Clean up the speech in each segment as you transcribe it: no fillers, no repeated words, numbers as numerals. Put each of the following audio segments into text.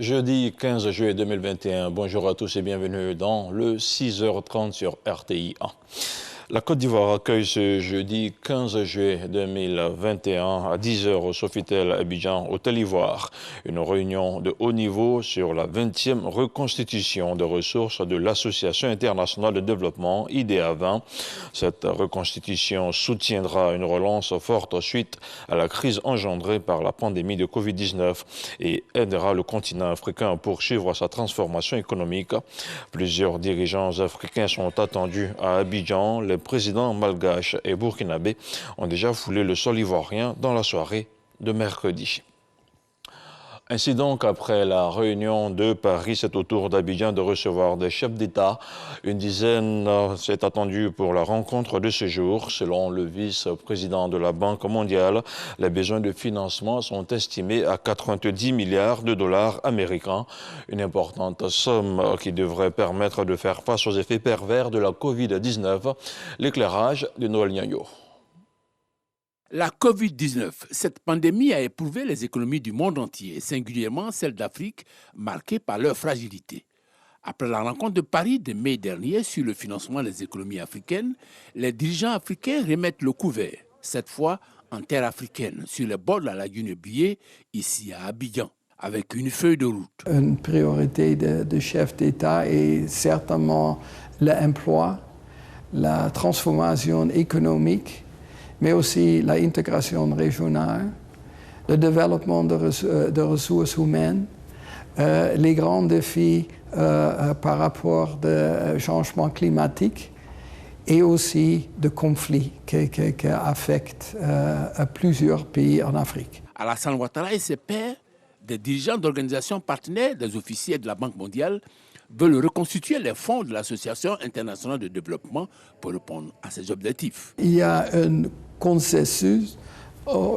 Jeudi 15 juillet 2021, bonjour à tous et bienvenue dans le 6h30 sur RTI 1. La Côte d'Ivoire accueille ce jeudi 15 juillet 2021 à 10h au Sofitel Abidjan, Hôtel Ivoire, une réunion de haut niveau sur la 20e reconstitution des ressources de l'Association internationale de développement IDEA 20. Cette reconstitution soutiendra une relance forte suite à la crise engendrée par la pandémie de Covid-19 et aidera le continent africain à poursuivre sa transformation économique. Plusieurs dirigeants africains sont attendus à Abidjan. Les présidents malgaches et burkinabés ont déjà foulé le sol ivoirien dans la soirée de mercredi. Ainsi donc, après la réunion de Paris, c'est au tour d'Abidjan de recevoir des chefs d'État. Une dizaine s'est attendue pour la rencontre de ce jour. Selon le vice-président de la Banque mondiale, les besoins de financement sont estimés à 90 milliards de dollars américains. Une importante somme qui devrait permettre de faire face aux effets pervers de la Covid-19. L'éclairage de Noël Niayo. La Covid-19, cette pandémie a éprouvé les économies du monde entier, singulièrement celles d'Afrique, marquées par leur fragilité. Après la rencontre de Paris de mai dernier sur le financement des économies africaines, les dirigeants africains remettent le couvert, cette fois en terre africaine, sur les bords de la lagune Bié, ici à Abidjan, avec une feuille de route. Une priorité de chef d'État est certainement l'emploi, la transformation économique, mais aussi l'intégration régionale, le développement de ressources humaines, les grands défis par rapport au changement climatique et aussi de conflits qui affectent plusieurs pays en Afrique. Alassane Ouattara et ses pairs, des dirigeants d'organisations partenaires des officiers de la Banque mondiale, veulent reconstituer les fonds de l'Association internationale de développement pour répondre à ces objectifs. Il y a un consensus,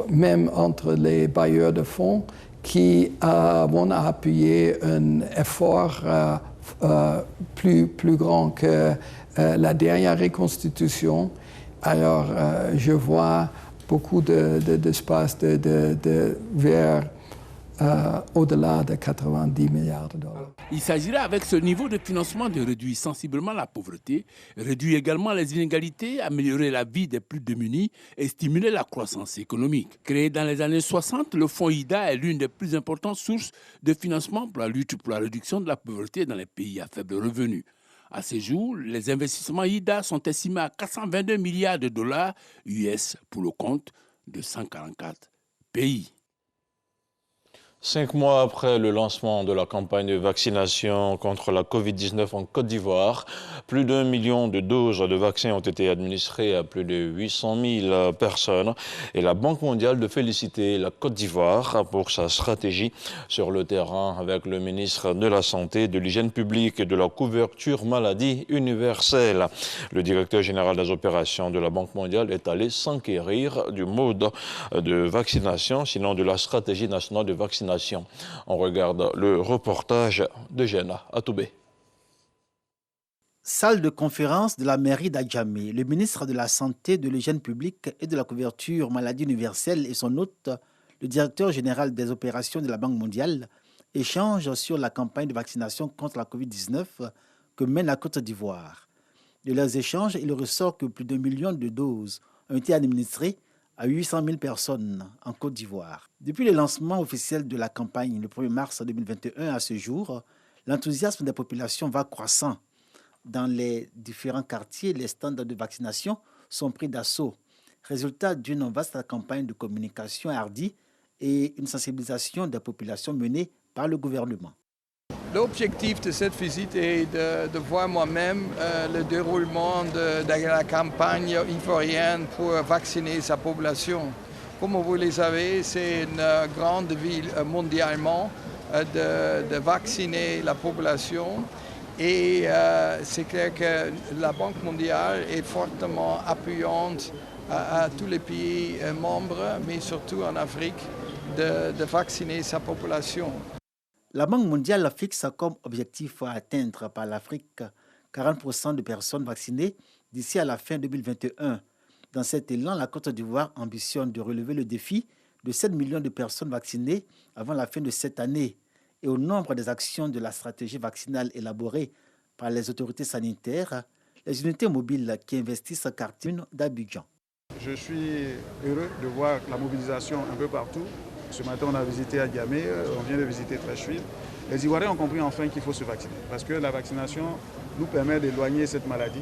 même entre les bailleurs de fonds, qui vont appuyer un effort plus grand que la dernière reconstitution. Alors, je vois beaucoup d'espace vers au-delà de 90 milliards de dollars. Il s'agira avec ce niveau de financement de réduire sensiblement la pauvreté, réduire également les inégalités, améliorer la vie des plus démunis et stimuler la croissance économique. Créé dans les années 60, le fonds IDA est l'une des plus importantes sources de financement pour la lutte pour la réduction de la pauvreté dans les pays à faible revenu. À ce jour, les investissements IDA sont estimés à 422 milliards de dollars US pour le compte de 144 pays. 5 mois après le lancement de la campagne de vaccination contre la Covid-19 en Côte d'Ivoire, plus d'1 million de doses de vaccins ont été administrées à plus de 800 000 personnes. Et la Banque mondiale de féliciter la Côte d'Ivoire pour sa stratégie sur le terrain avec le ministre de la Santé, de l'Hygiène publique et de la couverture maladie universelle. Le directeur général des opérations de la Banque mondiale est allé s'enquérir du mode de vaccination, sinon de la stratégie nationale de vaccination. On regarde le reportage de Jenna Atoubé. Salle de conférence de la mairie d'Adjamé, le ministre de la Santé, de l'Hygiène publique et de la couverture maladie universelle et son hôte, le directeur général des opérations de la Banque mondiale, échangent sur la campagne de vaccination contre la Covid-19 que mène la Côte d'Ivoire. De leurs échanges, il ressort que plus d'1 million de doses ont été administrées à 800 000 personnes en Côte d'Ivoire. Depuis le lancement officiel de la campagne le 1er mars 2021 à ce jour, l'enthousiasme des populations va croissant. Dans les différents quartiers, les stands de vaccination sont pris d'assaut. Résultat d'une vaste campagne de communication hardie et une sensibilisation des populations menée par le gouvernement. L'objectif de cette visite est de voir moi-même le déroulement de la campagne ivoirienne pour vacciner sa population. Comme vous le savez, c'est une grande ville mondialement de vacciner la population. Et c'est clair que la Banque mondiale est fortement appuyante à tous les pays membres, mais surtout en Afrique, de vacciner sa population. La Banque mondiale fixe comme objectif à atteindre par l'Afrique 40% de personnes vaccinées d'ici à la fin 2021. Dans cet élan, la Côte d'Ivoire ambitionne de relever le défi de 7 millions de personnes vaccinées avant la fin de cette année et au nombre des actions de la stratégie vaccinale élaborée par les autorités sanitaires, les unités mobiles qui investissent quartier d'Abidjan. Je suis heureux de voir la mobilisation un peu partout. Ce matin, on a visité Adjamé, on vient de visiter Treichville. Les Ivoiriens ont compris enfin qu'il faut se vacciner parce que la vaccination nous permet d'éloigner cette maladie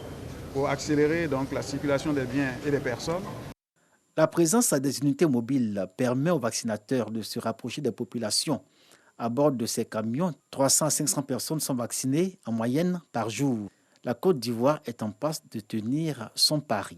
pour accélérer donc la circulation des biens et des personnes. La présence des unités mobiles permet aux vaccinateurs de se rapprocher des populations. À bord de ces camions, 300 à 500 personnes sont vaccinées en moyenne par jour. La Côte d'Ivoire est en passe de tenir son pari.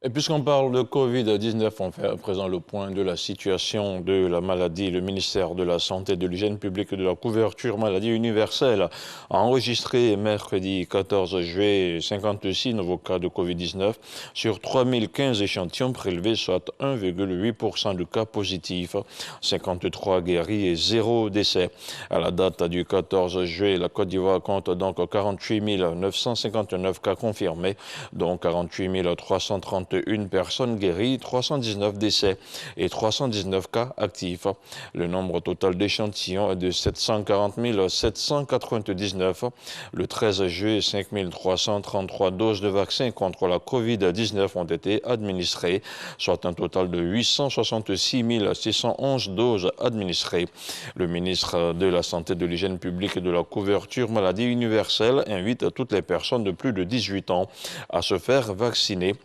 Et puisqu'on parle de Covid-19, on fait à présent le point de la situation de la maladie. Le ministère de la Santé, de l'Hygiène publique et de la couverture maladie universelle a enregistré mercredi 14 juillet 56 nouveaux cas de Covid-19 sur 3015 échantillons prélevés, soit 1,8% de cas positifs, 53 guéris et 0 décès. À la date du 14 juillet, la Côte d'Ivoire compte donc 48 959 cas confirmés, dont 48 331 personnes guéries, 319 décès et 319 cas actifs. Le nombre total d'échantillons est de 740 799. Le 13 juillet, 5 333 doses de vaccins contre la Covid-19 ont été administrées, soit un total de 866 611 doses administrées. Le ministre de la Santé, de l'Hygiène publique et de la couverture maladie universelle invite toutes les personnes de plus de 18 ans à se faire vacciner.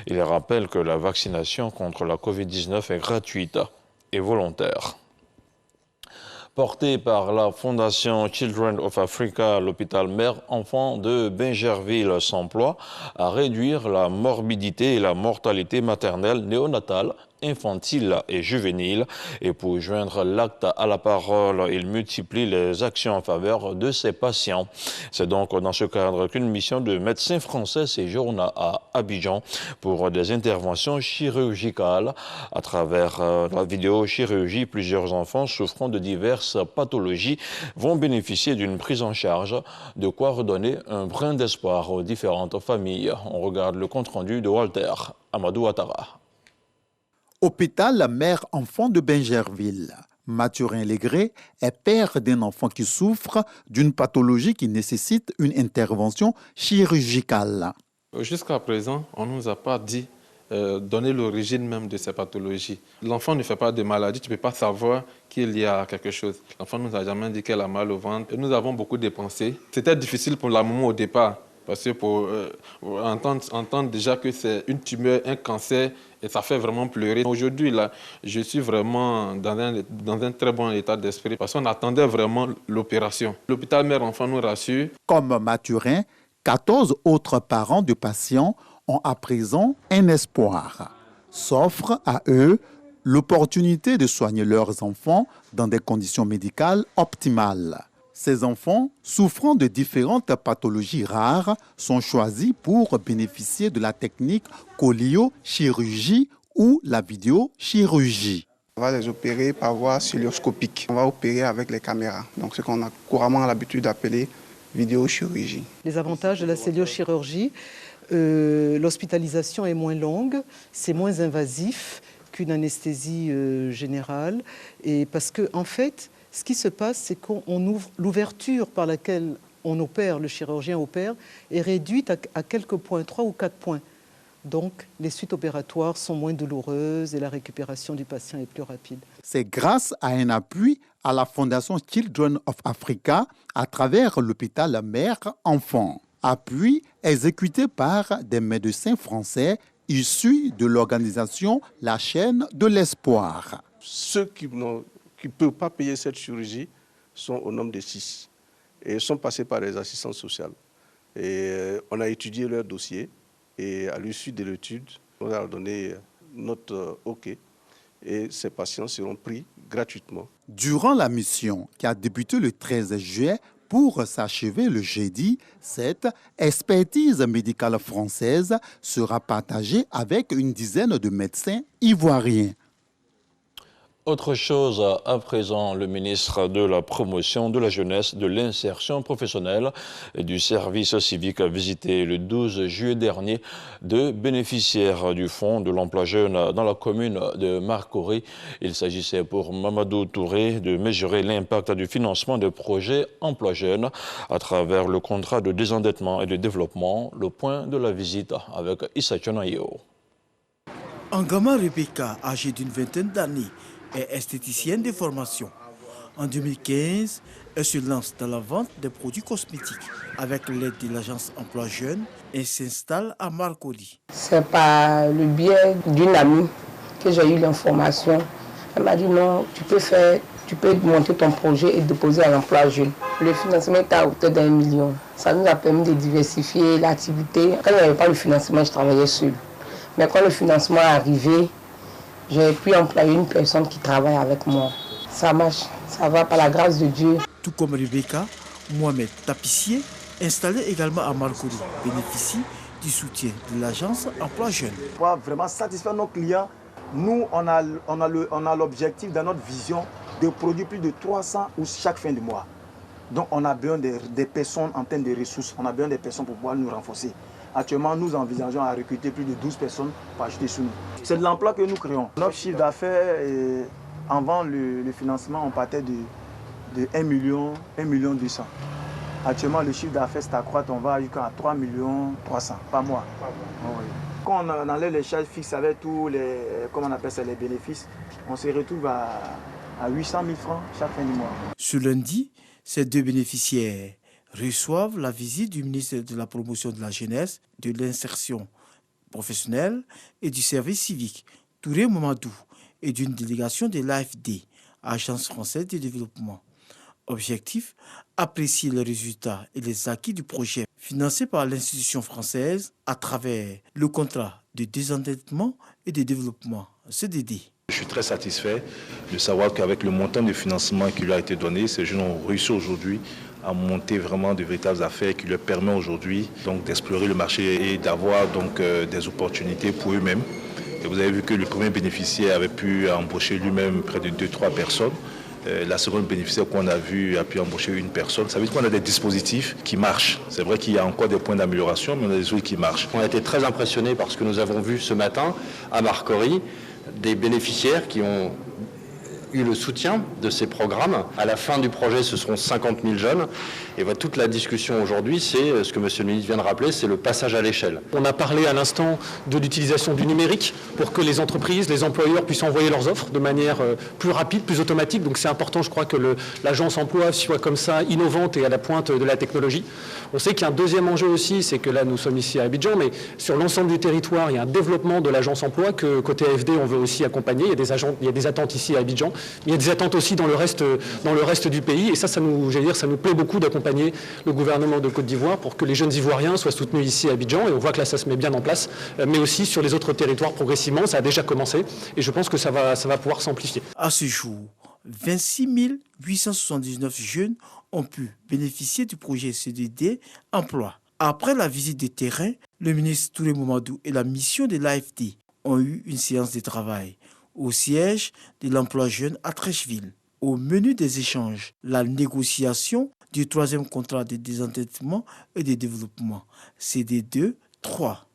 Il rappelle que la vaccination contre la Covid-19 est gratuite et volontaire. Porté par la Fondation Children of Africa, l'hôpital mère-enfant de Bingerville s'emploie à réduire la morbidité et la mortalité maternelle néonatale, infantile et juvénile. Et pour joindre l'acte à la parole, il multiplie les actions en faveur de ses patients. C'est donc dans ce cadre qu'une mission de médecins français séjourne à Abidjan pour des interventions chirurgicales. À travers la vidéochirurgie, plusieurs enfants souffrant de diverses pathologies vont bénéficier d'une prise en charge, de quoi redonner un brin d'espoir aux différentes familles. On regarde le compte-rendu de Walter Amadou Ouattara. Hôpital mère-enfant de Bingerville. Mathurin Légré est père d'un enfant qui souffre d'une pathologie qui nécessite une intervention chirurgicale. Jusqu'à présent, on ne nous a pas dit donner l'origine même de ces pathologies. L'enfant ne fait pas de maladie, tu ne peux pas savoir qu'il y a quelque chose. L'enfant ne nous a jamais dit qu'elle a mal au ventre. Et nous avons beaucoup dépensé. C'était difficile pour la maman au départ, parce que pour entendre déjà que c'est une tumeur, un cancer, et ça fait vraiment pleurer. Aujourd'hui, là, je suis vraiment dans un très bon état d'esprit, parce qu'on attendait vraiment l'opération. L'hôpital mère-enfant nous rassure. Comme Mathurin, 14 autres parents de patients ont à présent un espoir. S'offre à eux l'opportunité de soigner leurs enfants dans des conditions médicales optimales. Ces enfants, souffrant de différentes pathologies rares, sont choisis pour bénéficier de la technique coliochirurgie ou la vidéochirurgie. On va les opérer par voie cilioscopique. On va opérer avec les caméras, donc ce qu'on a couramment l'habitude d'appeler vidéochirurgie. Les avantages de la celluliochirurgie, l'hospitalisation est moins longue, c'est moins invasif qu'une anesthésie générale, et parce que en fait, ce qui se passe, c'est qu'on ouvre l'ouverture par laquelle on opère, le chirurgien opère, est réduite à quelques points, 3 ou 4 points. Donc, les suites opératoires sont moins douloureuses et la récupération du patient est plus rapide. C'est grâce à un appui à la Fondation Children of Africa à travers l'hôpital mère-enfant. Appui exécuté par des médecins français issus de l'organisation La Chaîne de l'Espoir. Ceux qui ne peuvent pas payer cette chirurgie sont au nombre de 6 et sont passés par les assistantes sociales. Et on a étudié leur dossier et à l'issue de l'étude, on a donné notre OK et ces patients seront pris gratuitement. Durant la mission qui a débuté le 13 juillet pour s'achever le jeudi, cette expertise médicale française sera partagée avec une dizaine de médecins ivoiriens. Autre chose, à présent, le ministre de la Promotion de la Jeunesse, de l'Insertion professionnelle et du Service civique a visité le 12 juillet dernier deux bénéficiaires du Fonds de l'emploi jeune dans la commune de Marcory. Il s'agissait pour Mamadou Touré de mesurer l'impact du financement de projets emploi jeune à travers le contrat de désendettement et de développement. Le point de la visite avec Issa Tchonayo. Angama Rebecca, âgée d'une vingtaine d'années, est esthéticienne de formation. En 2015, elle se lance dans la vente des produits cosmétiques. Avec l'aide de l'agence Emploi Jeune, elle s'installe à Marcory. C'est par le biais d'une amie que j'ai eu l'information. Elle m'a dit non, tu peux monter ton projet et déposer à l'emploi jeune. Le financement est à hauteur d'1 million. Ça nous a permis de diversifier l'activité. Quand il n'y avait pas le financement, je travaillais seul. Mais quand le financement est arrivé, j'ai pu employer une personne qui travaille avec moi. Ça marche, ça va par la grâce de Dieu. Tout comme Rebecca, Mohamed, tapissier, installé également à Marcory, bénéficie du soutien de l'agence Emploi Jeune. Pour vraiment satisfaire nos clients, nous, on a l'objectif dans notre vision de produire plus de 300 ou chaque fin de mois. Donc on a besoin des personnes en termes de ressources, on a besoin des personnes pour pouvoir nous renforcer. Actuellement, nous envisageons à recruter plus de 12 personnes pour ajouter sur nous. C'est de l'emploi que nous créons. Notre chiffre d'affaires, avant le financement, on partait de 1 million 200. Actuellement, le chiffre d'affaires s'accroît, on va jusqu'à 3 millions 300 par mois. Quand on enlève les charges fixes avec tous les, comment on appelle ça, les bénéfices, on se retrouve à 800 000 francs chaque fin du mois. Ce lundi, ces deux bénéficiaires reçoivent la visite du ministre de la Promotion de la Jeunesse, de l'Insertion professionnelle et du Service civique, Touré Mamadou, et d'une délégation de l'AFD, Agence française de développement. Objectif, apprécier les résultats et les acquis du projet financé par l'institution française à travers le contrat de désendettement et de développement, CDD. Je suis très satisfait de savoir qu'avec le montant de financement qui lui a été donné, ces jeunes ont réussi aujourd'hui à monter vraiment de véritables affaires qui leur permettent aujourd'hui d'explorer le marché et d'avoir des opportunités pour eux-mêmes. Et vous avez vu que le premier bénéficiaire avait pu embaucher lui-même près de 2-3 personnes. La seconde bénéficiaire qu'on a vu a pu embaucher une personne. Ça veut dire qu'on a des dispositifs qui marchent. C'est vrai qu'il y a encore des points d'amélioration, mais on a des trucs qui marchent. On a été très impressionnés par ce que nous avons vu ce matin à Marcory, des bénéficiaires qui ont eu le soutien de ces programmes. À la fin du projet, ce seront 50 000 jeunes. Et toute la discussion aujourd'hui, c'est ce que Monsieur le ministre vient de rappeler, c'est le passage à l'échelle. On a parlé à l'instant de l'utilisation du numérique pour que les entreprises, les employeurs puissent envoyer leurs offres de manière plus rapide, plus automatique. Donc c'est important, je crois, que l'agence emploi soit comme ça, innovante et à la pointe de la technologie. On sait qu'il y a un deuxième enjeu aussi, c'est que là, nous sommes ici à Abidjan, mais sur l'ensemble du territoire, il y a un développement de l'agence emploi que côté AFD, on veut aussi accompagner. Il y a des attentes ici à Abidjan. Il y a des attentes aussi dans le reste du pays. Et ça nous plaît beaucoup d'accompagner le gouvernement de Côte d'Ivoire pour que les jeunes Ivoiriens soient soutenus ici à Abidjan. Et on voit que là, ça se met bien en place. Mais aussi sur les autres territoires progressivement. Ça a déjà commencé. Et je pense que ça va pouvoir s'amplifier. À ce jour, 26 879 jeunes ont pu bénéficier du projet CDD Emploi. Après la visite de terrain, le ministre Touré Mamadou et la mission de l'AFD ont eu une séance de travail au siège de l'emploi jeune à Trècheville. Au menu des échanges, la négociation du troisième contrat de désendettement et de développement, CD2 3.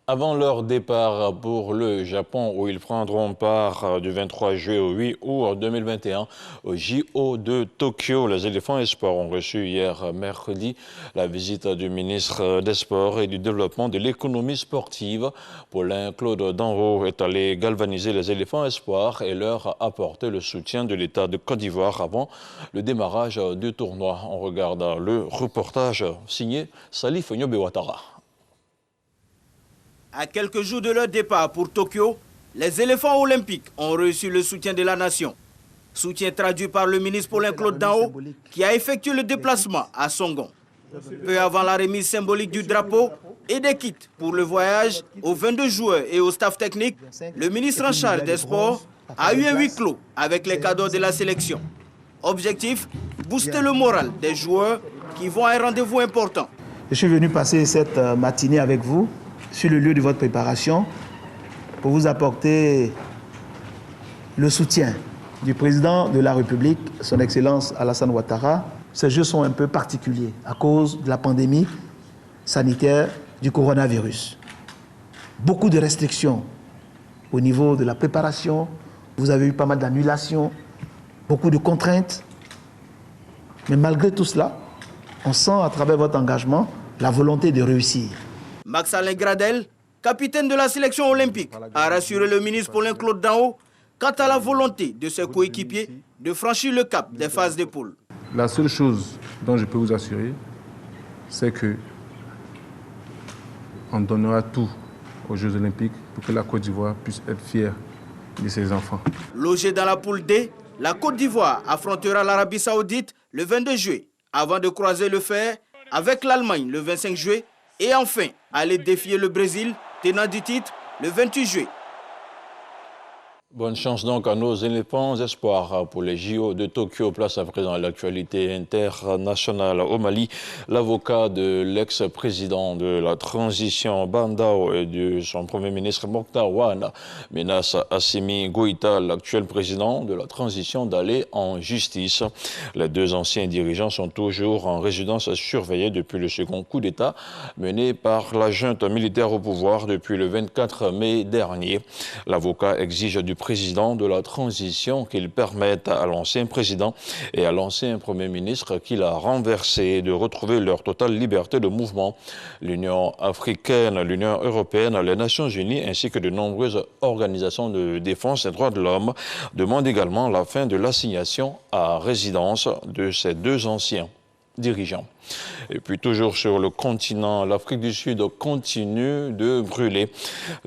Avant leur départ pour le Japon, où ils prendront part du 23 juillet au 8 août 2021 au JO de Tokyo, les éléphants espoirs ont reçu hier mercredi la visite du ministre des Sports et du Développement de l'économie sportive. Paulin Claude Danro est allé galvaniser les éléphants espoirs et leur apporter le soutien de l'État de Côte d'Ivoire avant le démarrage du tournoi. On regarde le reportage signé Salif Nyobe-Ouattara. À quelques jours de leur départ pour Tokyo, les éléphants olympiques ont reçu le soutien de la nation. Soutien traduit par le ministre Paulin Claude Danro, qui a effectué le déplacement à Songon. Peu avant la remise symbolique du drapeau et des kits pour le voyage aux 22 joueurs et au staff technique, le ministre en charge des sports a eu un huis clos avec les cadeaux de la sélection. Objectif, booster le moral des joueurs qui vont à un rendez-vous important. Je suis venu passer cette matinée avec vous sur le lieu de votre préparation pour vous apporter le soutien du président de la République, son Excellence Alassane Ouattara. Ces Jeux sont un peu particuliers à cause de la pandémie sanitaire du coronavirus. Beaucoup de restrictions au niveau de la préparation. Vous avez eu pas mal d'annulations, beaucoup de contraintes. Mais malgré tout cela, on sent à travers votre engagement la volonté de réussir. Max-Alain Gradel, capitaine de la sélection olympique, a rassuré le ministre Paulin-Claude Danho quant à la volonté de ses coéquipiers de franchir le cap des phases de poule. La seule chose dont je peux vous assurer, c'est que on donnera tout aux Jeux olympiques pour que la Côte d'Ivoire puisse être fière de ses enfants. Logée dans la poule D, la Côte d'Ivoire affrontera l'Arabie Saoudite le 22 juillet, avant de croiser le fer avec l'Allemagne le 25 juillet et enfin aller défier le Brésil, tenant du titre, le 28 juillet. Bonne chance donc à nos éléphants espoirs pour les JO de Tokyo. Place à présent à l'actualité internationale au Mali. L'avocat de l'ex-président de la transition Bandao et de son premier ministre Mokhtar Ouane menace Assimi Goïta, l'actuel président de la transition, d'aller en justice. Les deux anciens dirigeants sont toujours en résidence surveillée depuis le second coup d'État mené par la junte militaire au pouvoir depuis le 24 mai dernier. L'avocat exige du président de la transition qu'il permette à l'ancien président et à l'ancien premier ministre qu'il a renversé de retrouver leur totale liberté de mouvement. L'Union africaine, l'Union européenne, les Nations unies ainsi que de nombreuses organisations de défense des droits de l'homme demandent également la fin de l'assignation à résidence de ces deux anciens dirigeants. Et puis toujours sur le continent, l'Afrique du Sud continue de brûler.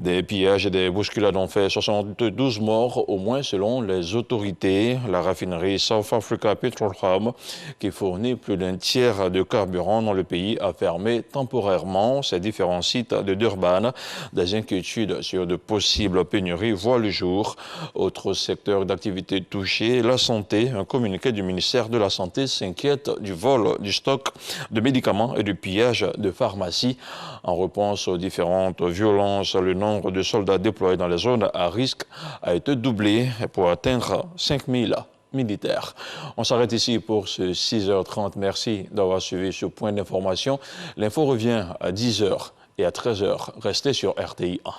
Des pillages et des bousculades ont fait 72 morts, au moins selon les autorités. La raffinerie South Africa Petroleum, qui fournit plus d'un tiers de carburant dans le pays, a fermé temporairement ses différents sites de Durban. Des inquiétudes sur de possibles pénuries voient le jour. Autre secteur d'activité touché, la santé. Un communiqué du ministère de la Santé s'inquiète du vol du stock de médicaments et du pillage de pharmacies. En réponse aux différentes violences, le nombre de soldats déployés dans les zones à risque a été doublé pour atteindre 5000 militaires. On s'arrête ici pour ce 6h30. Merci d'avoir suivi ce point d'information. L'info revient à 10h et à 13h. Restez sur RTI 1.